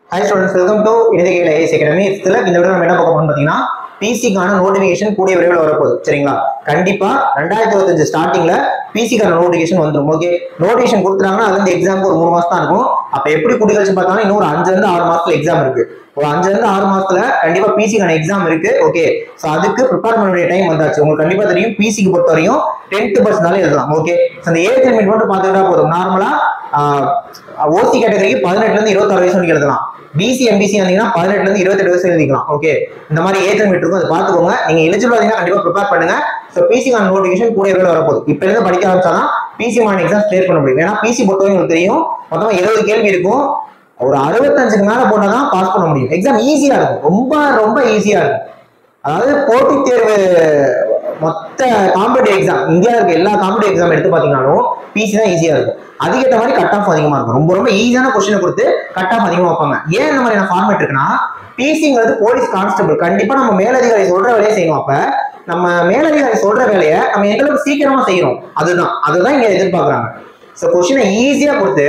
Hi students, welcome to India IAS Academy. இதுல இந்த video நம்ம என்ன பார்க்க போறோம்னு பாத்தீங்கன்னா பிசிக்கான நோட்டிஃபிகேஷன் கூடிய விரைவில் வரப்போகுது. சரிங்களா? கண்டிப்பா 2025 ஸ்டார்டிங்ல பிசிக்கான நோட்டிஃபிகேஷன் வந்துரும். ஓகே, நோட்டிஃபிகேஷன் கொடுத்தாங்கன்னா அது வந்து எக்ஸாம்க்கு ஒரு 3 மாசம் தான் இருக்கும். அப்ப எப்படி கூட்டி கழிச்சு பார்த்தாலும் இன்னும் ஒரு 5 இருந்து 6 மாசத்துல எக்ஸாம் இருக்கு. ஒரு 5 இருந்து 6 மாசத்துல கண்டிப்பா பிசிக்கான எக்ஸாம் இருக்கு. ஓகே, சோ அதுக்கு ப்ரிப்பேர் பண்ண வேண்டிய டைம் வந்தாச்சு. உங்களுக்கு கண்டிப்பா தெரியும் பிசிக்கு பொறுத்த வரையும் 10th பர்சனால எழுதலாம். ஓகே, அந்த ஏஜ் லிமிட் மட்டும் பார்த்துக்கிட்டா போதும். நார்மலா ஓசி கேட்டகரிக்கு 18 இருந்து 26 வயசு வரைக்கும் எழுதலாம். பிசி எம்பிசி வந்தீங்கன்னா 18 இருந்து 28 வயசு எழுதிக்கலாம். ஓகே, இந்த மாதிரி ஏஜ் லிமிட் இருக்கும், அதை பார்த்துக்கோங்க. நீங்க எலிஜிபிள் ஆனீங்கன்னா கண்டிப்பா ப்ரிப்பேர் பண்ணுங்க. ஸோ பிசிக்கான நோட்டிஃபிகேஷன் கூட எவ்வளவு வரப்போகுது. இப்ப இருந்து படிக்க ஆரம்பிச்சாதான் பிசி மான எக்ஸாம் கிளியர் பண்ண முடியும். ஏன்னா பிசி பொறுத்தவரை உங்களுக்கு தெரியும், மொத்தமா 70 கேள்வி இருக்கும். ஒரு 65க்கு மேல போட்டாதான் பாஸ் பண்ண முடியும். எக்ஸாம் ஈஸியா இருக்கும், ரொம்ப ரொம்ப ஈஸியா இருக்கும். அதாவது போட்டித் தேர்வு மொத்த காம்படிட்டிவ் எக்ஸாம் இந்தியாவில் இருக்க எல்லா காம்படிட்டிவ் எக்ஸாம் எடுத்து பாத்தீங்கன்னாலும் பிசி தான் ஈஸியா இருக்கும். அதுக்கேற்ற மாதிரி கட் ஆஃப் அதிகமா இருக்கும். ரொம்ப ரொம்ப ஈஸியான கொஸ்டினை கொடுத்து கட் ஆஃப் அதிகமா வைப்பாங்க. ஏன் இந்த மாதிரியான ஃபார்மேட் இருக்குன்னா, பிசிங்கிறது போலீஸ் கான்ஸ்டபிள். கண்டிப்பா நம்ம மேலதிகாரி சொல்ற வேலையை செய்யணும். அப்ப நம்ம மேலதிகாரி சொல்ற வேலையை நம்ம எங்களுக்கு சீக்கிரமா செய்யணும். அதுதான் இங்க எதிர்பார்க்கறாங்க. ஸோ கொஸ்டினை ஈஸியா கொடுத்து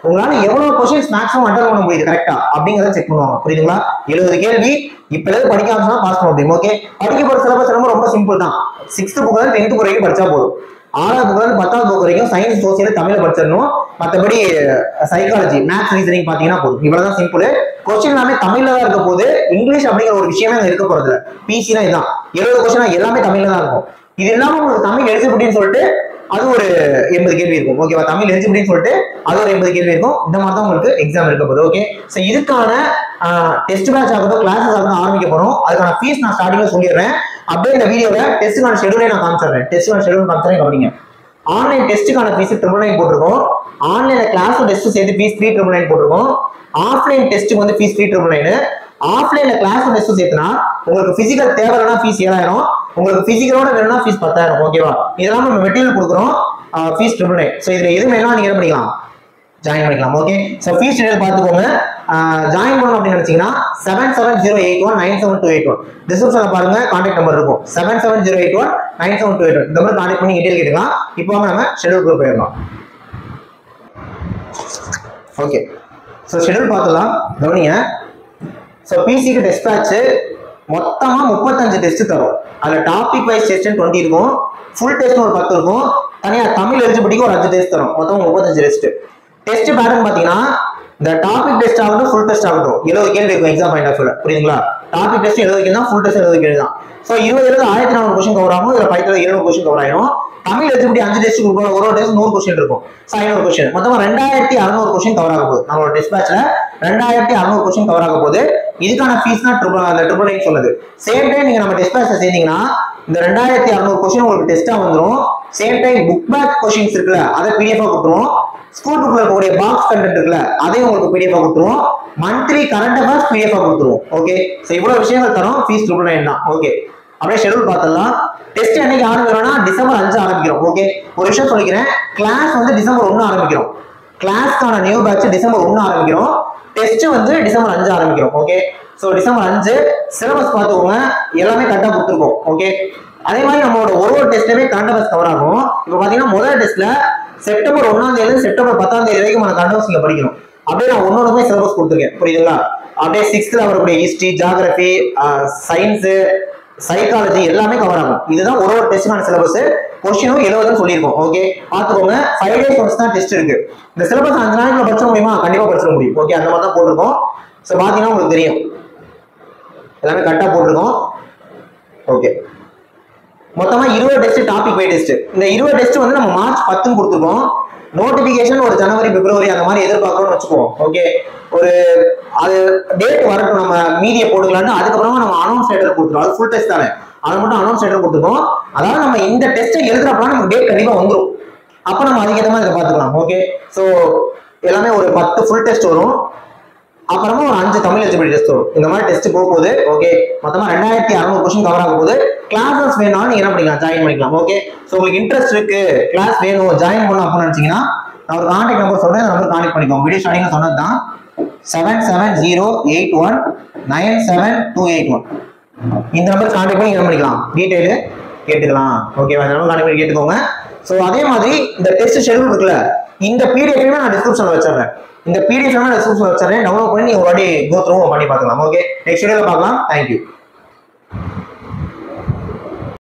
உங்களால எவ்வளவு கொஸ்டின்ஸ் மேக்ஸிமம் அட்டன் பண்ண முடியுது கரெக்டா அப்படிங்கறத செக் பண்ணுவாங்க. புரியுதுங்களா? 70 கேள்வி இப்ப இருந்து படிக்க ஆரம்பிச்சா பாஸ் பண்ண முடியும். ஓகே, படிக்க போற சிலபஸ் ரொம்ப சிம்பிள் தான். 6th புக்ல இருந்து 10th புக் வரைக்கும் படிச்சா போதும். 6வது புக்ல இருந்து 10வது புக் வரைக்கும் சயின்ஸ், சோசியல், தமிழ்ல படிச்சிடணும். மற்றபடி சைக்காலஜி, மேத்ஸ், ரீசனிங் பாத்தீங்கன்னா போதும். இவ்வளவுதான் சிம்பிள். கொஸ்டின் எல்லாமே தமிழ்ல தான் இருக்க போது. இங்கிலீஷ் அப்படிங்கிற ஒரு விஷயமே அங்க இருக்க போறது. பிசினா இதுதான். 70 கொஸ்டின் எல்லாமே தமிழ்ல தான் இருக்கும். இது இல்லாம உங்களுக்கு தமிழ் எலிஜிபிலிட்டின்னு சொல்லிட்டு அது ஒரு 80 கேள்வி இருக்கும். ஓகேவா? தமிழ் எலிஜிபிலிட்டின்னு சொல்லிட்டு அது ஒரு 80 கேள்வி இருக்கும். இந்த மாதிரி தான் உங்களுக்கு எக்ஸாம் இருக்க போகுது. ஓகே, சோ இதுக்கான டெஸ்ட் பேட்ச் ஆகட்டும், கிளாஸஸ் ஆகட்டும் ஆரம்பிக்க போறோம். அதுக்கான ஃபீஸ் நான் ஸ்டார்டிங்ல சொல்லிடுறேன். அப்படியே இந்த வீடியோல டெஸ்ட்டுக்கான ஷெட்யூலை நான் காமிச்சிடுறேன். டெஸ்ட்டுக்கான ஷெட்யூல் காமிச்சிடுறேன், கவனிங்க. ஆன்லைன் டெஸ்ட்டுக்கான ஃபீஸ் 999 போட்டிருக்கோம். ஆன்லைன்ல கிளாஸ் டெஸ்ட் சேர்த்து ஃபீஸ் 3999 போட்டிருக்கோம். ஆஃப்லைன் டெஸ்ட்டுக்கு வந்து ஃபீஸ் 399. ஆஃப்லைன்ல கிளாஸ் டெஸ்ட் சேர்த்துனா உங்களுக்கு பிசிக்கல் தேவைன்னா ஃபீஸ் 7000, உங்களுக்கு பிசிக்கலோட வேணும்னா ஃபீஸ் 10000. ஓகேவா? இதெல்லாம் நம்ம மெட்டீரியல் கொடுக்குறோம், ஃபீஸ் 999. ஸோ இதுல எது வேணா நீங்க என்ன பண்ணிக்கலாம், ஜாயின் பண்ணிக்கலாம். ஓகே, ஸோ ஃபீஸ் டீடைல் பார்த்துக்கோங்க. ஜாயின் பண்ணணும் அப்படின்னு நினைச்சீங்கன்னா 7708197281 டிஸ்கிரிப்ஷன்ல பாருங்க, கான்டாக்ட் நம்பர் இருக்கும். 7708197281 இந்த மாதிரி கான்டாக்ட் பண்ணி டீடைல் கேட்டுக்கலாம். இப்போ நம்ம ஷெட்யூல் குரூப் போயிடலாம். ஓகே, ஸோ ஷெட்யூல் பார்த்துலாம், கவனிங்க. ஸோ பிசிக்கு டெஸ்ட் பேட்ச் மொத்தமா 35 டெஸ்ட் தரும். அதுல டாபிக் வைஸ் டெஸ்ட் 20 இருக்கும், ஃபுல் டெஸ்ட் ஒரு 10 இருக்கும், தனியா தமிழ் எலிஜிபிலிட்டிக்கு ஒரு 5 டெஸ்ட் தரும். மொத்தம் 35 டெஸ்ட். டெஸ்ட் பேட்டர்ன் பாத்தீங்கன்னா இந்த டாபிக் டெஸ்ட் ஆகட்டும், ஃபுல் டெஸ்ட் ஆகட்டும் 70 கேள்வி இருக்கும் எக்ஸாம் பாயிண்ட் ஆஃப் வியூல. புரியுதுங்களா? டாபிக் டெஸ்ட் 70 கேள்வி தான், ஃபுல் டெஸ்ட் 70 கேள்வி தான். ஸோ 20 1400 கொஸ்டின் கவர் ஆகும். இதுல 700 கொஸ்டின் கவர் ஆயிடும். தமிழ் எலிஜிபிலிட்டி 5 டெஸ்ட் கொடுக்கும். ஒரு டெஸ்ட் 100 கொஸ்டின் இருக்கும். 500 கொஸ்டின், மொத்தமா 2600 கொஸ்டின் கவர் ஆக போகுது. நம்மளோட டெஸ்ட் பேட்ச்ல 2600 கொஸ்டின் கவர் ஆக போகுது. இதுக்கான ஃபீஸ் தான் 999 சொன்னது. சேம் டைம் நீங்க நம்ம டெஸ்ட் பேட்ச்ல சேர்ந்தீங்கன்னா இந்த 2600 கொஸ்டின் உங்களுக்கு டெஸ்டா வந்துடும். Same time book back questions இருக்குல்ல, அதை பிடிஎஃப் கொடுத்துருவோம். ஸ்கூல் புக்ல இருக்கக்கூடிய பாக்ஸ் கண்டென்ட் இருக்குல்ல, அதையும் உங்களுக்கு பிடிஎஃப் கொடுத்துருவோம். மந்த்லி கரண்ட் அஃபேர்ஸ் பிடிஎஃப் கொடுத்துருவோம். ஓகே, சோ இவ்வளவு விஷயங்கள் தரோம். ஃபீஸ் 999 தான். ஓகே, அப்படியே ஷெட்யூல் பார்த்தலாம். டெஸ்ட் என்னைக்கு ஆரம்பிக்கிறோம்னா டிசம்பர் 5 ஆரம்பிக்கிறோம். ஓகே, ஒரு விஷயம் சொல்லிக்கிறேன், கிளாஸ் வந்து டிசம்பர் 1 ஆரம்பிக்கிறோம். கிளாஸ்க்கான நியூ பேட்ச் டிசம்பர் 1 ஆரம்பிக்கிறோம். டெஸ்ட் வந்து டிசம்பர் 5 ஆரம்பிக்கிறோம். ஓகே, சோ டிசம்பர் 5 சிலபஸ் பார்த்துக்கோங்க, எல்லாமே கரெக்டா கொடுத்துருக்கோம். ஓகே, அதே மாதிரி நம்மளோட ஒரு டெஸ்ட்லயுமே கரண்ட் அஃபேர்ஸ் கவர் ஆகும். இப்போ பாத்தீங்கன்னா முதல் டெஸ்ட்ல செப்டம்பர் 1ஆம் தேதி செப்டம்பர் 10ஆம் தேதி வரைக்கும் நம்ம கரண்ட் அஃபேர்ஸ் படிக்கணும். அப்படியே நான் ஒன்னொன்றுமே சிலபஸ் கொடுத்துருக்கேன். புரியுதுங்களா? அப்படியே 6th வரக்கூடிய ஹிஸ்டரி, ஜியாகிரபி, சயின்ஸ், சைக்காலஜி எல்லாமே கவர் ஆகும். இதுதான் ஒரு டெஸ்டான சிலபஸ். கொஸ்டினும் 70 சொல்லியிருக்கோம். ஓகே, பாத்துக்கோங்க. 5 days ஒன்ஸ் தான் டெஸ்ட் இருக்கு. இந்த சிலபஸ் 5 நாளைக்கு படிச்சிட முடியுமா? கண்டிப்பா படிச்சிட முடியும். ஓகே, அந்த மாதிரி தான் போட்டிருக்கோம். ஸோ பாத்தீங்கன்னா உங்களுக்கு தெரியும், எல்லாமே கரெக்டா போட்டிருக்கோம். ஓகே, மொத்தமா 20 டெஸ்ட், டாபிக் வைஸ் டெஸ்ட். இந்த 20 டெஸ்ட் வந்து நம்ம மார்ச் 10 கொடுத்துருக்கோம். நோட்டிபிகேஷன் ஒரு ஜனவரி, பிப்ரவரி அந்த மாதிரி எதிர்பார்க்கணும்னு வச்சுக்குவோம். ஓகே, ஒரு அது டேட் வரட்டும், நம்ம மீதியை போட்டுக்கலாம்னு. அதுக்கப்புறமா நம்ம அனௌன்ஸ் லெட்டர் கொடுத்துருவோம். அது ஃபுல் டெஸ்ட் தானே, அதை மட்டும் அனௌன்ஸ் லெட்டர் கொடுத்துருக்கோம். அதாவது நம்ம இந்த டெஸ்ட்டை எழுதுறப்பலாம் நமக்கு டேட் கண்டிப்பா வந்துடும். அப்ப நம்ம அதுக்கேற்ற மாதிரி இதை பார்த்துக்கலாம். ஓகே, ஸோ எல்லாமே ஒரு 10 ஃபுல் டெஸ்ட் வரும். அப்புறமா ஒரு 5 தமிழ் எலிஜிபிலிட்டி டெஸ்ட் வரும். இந்த மாதிரி டெஸ்ட் போக போகுது. ஓகே, மொத்தமா 2600 கொஸ்டின் கவர் ஆக போகுது. கிளாஸஸ் வேணாலும் நீங்க என்ன பண்ணிக்கலாம், ஜாயின் பண்ணிக்கலாம். ஓகே, ஸோ உங்களுக்கு இன்ட்ரெஸ்ட் இருக்கு, கிளாஸ் வேணும், ஜாயின் பண்ணணும் அப்படின்னு நினைச்சீங்கன்னா நான் ஒரு கான்டாக்ட் நம்பர் சொல்றேன், அந்த நம்பர் கான்டாக்ட் பண்ணிக்கோங்க. வீடியோ ஸ்டார்டிங்ல சொன்னது தான் 7708197281 இந்த நம்பர் கான்டாக்ட் பண்ணி என்ன பண்ணிக்கலாம், டீடைல் கேட்டுக்கலாம். ஓகேவா? இந்த நம்பர் கான்டாக்ட் பண்ணி கேட்டுக்கோங்க. ஸோ அதே மாதிரி இந்த டெஸ்ட் ஷெட்யூல் இருக்குல்ல, இந்த பிடிஎஃப் நான் டிஸ்கிரிப்ஷன்ல வச்சிடுறேன். இந்த பிடிஎஃப் நான் டிஸ்கிரிப்ஷன்ல வச்சிடுறேன். டவுன்லோட் பண்ணி நீங்க ஒரு வாட்டி கோ த்ரூ பண்ணி பார்க்கலாம். ஓகே, நெக்ஸ்ட் வீடியோல பார்க்கலாம். தேங்க்யூ.